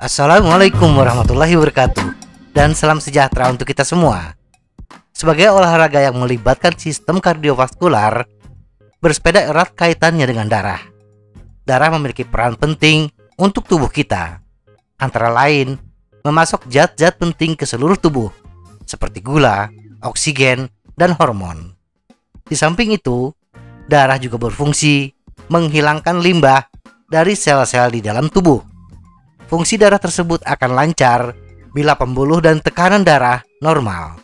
Assalamualaikum warahmatullahi wabarakatuh, dan salam sejahtera untuk kita semua. Sebagai olahraga yang melibatkan sistem kardiovaskular, bersepeda erat kaitannya dengan darah. Darah memiliki peran penting untuk tubuh kita, antara lain memasok zat-zat penting ke seluruh tubuh, seperti gula, oksigen, dan hormon. Di samping itu, darah juga berfungsi menghilangkan limbah dari sel-sel di dalam tubuh. Fungsi darah tersebut akan lancar bila pembuluh dan tekanan darah normal.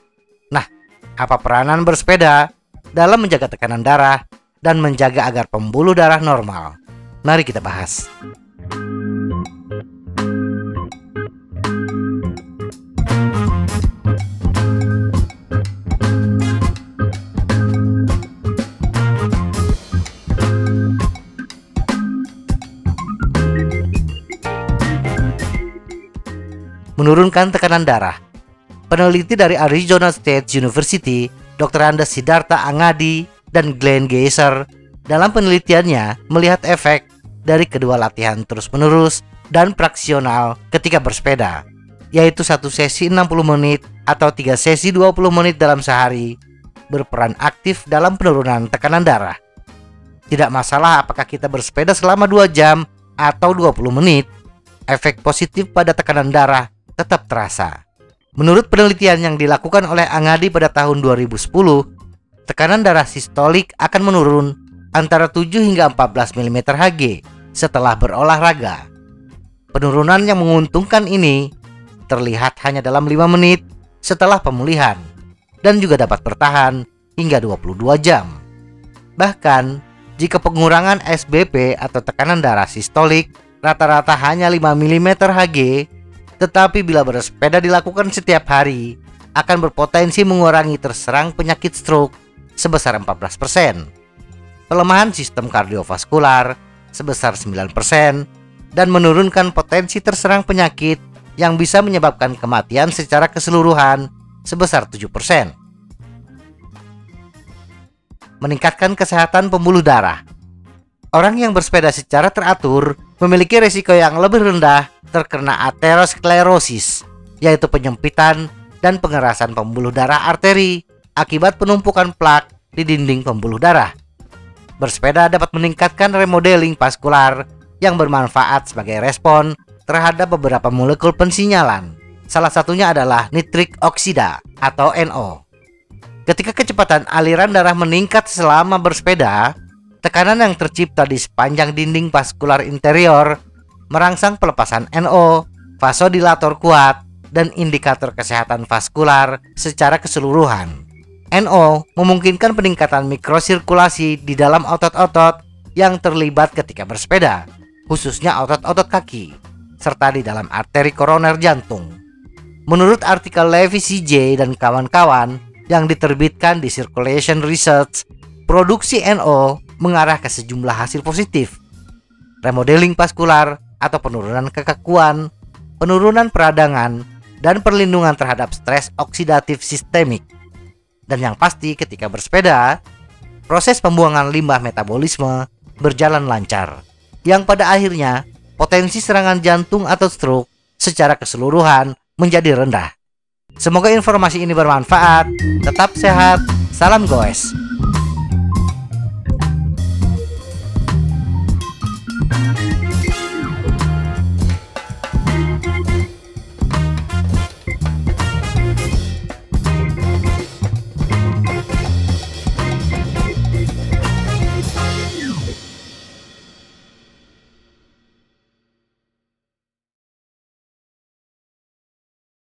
Nah, apa peranan bersepeda dalam menjaga tekanan darah dan menjaga agar pembuluh darah normal? Mari kita bahas. Menurunkan tekanan darah. Peneliti dari Arizona State University, Dr. Andes Siddhartha Angadi dan Glenn Geyser, dalam penelitiannya melihat efek dari kedua latihan terus-menerus dan fraksional ketika bersepeda, yaitu satu sesi 60 menit atau 3 sesi 20 menit dalam sehari, berperan aktif dalam penurunan tekanan darah. Tidak masalah apakah kita bersepeda selama 2 jam atau 20 menit, efek positif pada tekanan darah tetap terasa. Menurut penelitian yang dilakukan oleh Angadi pada tahun 2010, tekanan darah sistolik akan menurun antara 7 hingga 14 mm Hg setelah berolahraga. Penurunan yang menguntungkan ini terlihat hanya dalam 5 menit setelah pemulihan dan juga dapat bertahan hingga 22 jam. Bahkan, jika pengurangan SBP atau tekanan darah sistolik rata-rata hanya 5 mm Hg, tetapi bila bersepeda dilakukan setiap hari, akan berpotensi mengurangi terserang penyakit stroke sebesar 14%, pelemahan sistem kardiovaskular sebesar 9%, dan menurunkan potensi terserang penyakit yang bisa menyebabkan kematian secara keseluruhan sebesar 7%. Meningkatkan kesehatan pembuluh darah. Orang yang bersepeda secara teratur memiliki risiko yang lebih rendah terkena aterosklerosis, yaitu penyempitan dan pengerasan pembuluh darah arteri akibat penumpukan plak di dinding pembuluh darah. Bersepeda dapat meningkatkan remodeling vaskular yang bermanfaat sebagai respon terhadap beberapa molekul pensinyalan. Salah satunya adalah nitrik oksida atau NO. Ketika kecepatan aliran darah meningkat selama bersepeda, tekanan yang tercipta di sepanjang dinding vaskular interior merangsang pelepasan NO, vasodilator kuat, dan indikator kesehatan vaskular secara keseluruhan. NO memungkinkan peningkatan mikrosirkulasi di dalam otot-otot yang terlibat ketika bersepeda, khususnya otot-otot kaki, serta di dalam arteri koroner jantung. Menurut artikel Levi CJ dan kawan-kawan yang diterbitkan di Circulation Research, produksi NO mengarah ke sejumlah hasil positif: remodeling vaskular atau penurunan kekakuan, penurunan peradangan, dan perlindungan terhadap stres oksidatif sistemik. Dan yang pasti ketika bersepeda, proses pembuangan limbah metabolisme berjalan lancar, yang pada akhirnya potensi serangan jantung atau stroke secara keseluruhan menjadi rendah. Semoga informasi ini bermanfaat. Tetap sehat, salam goes.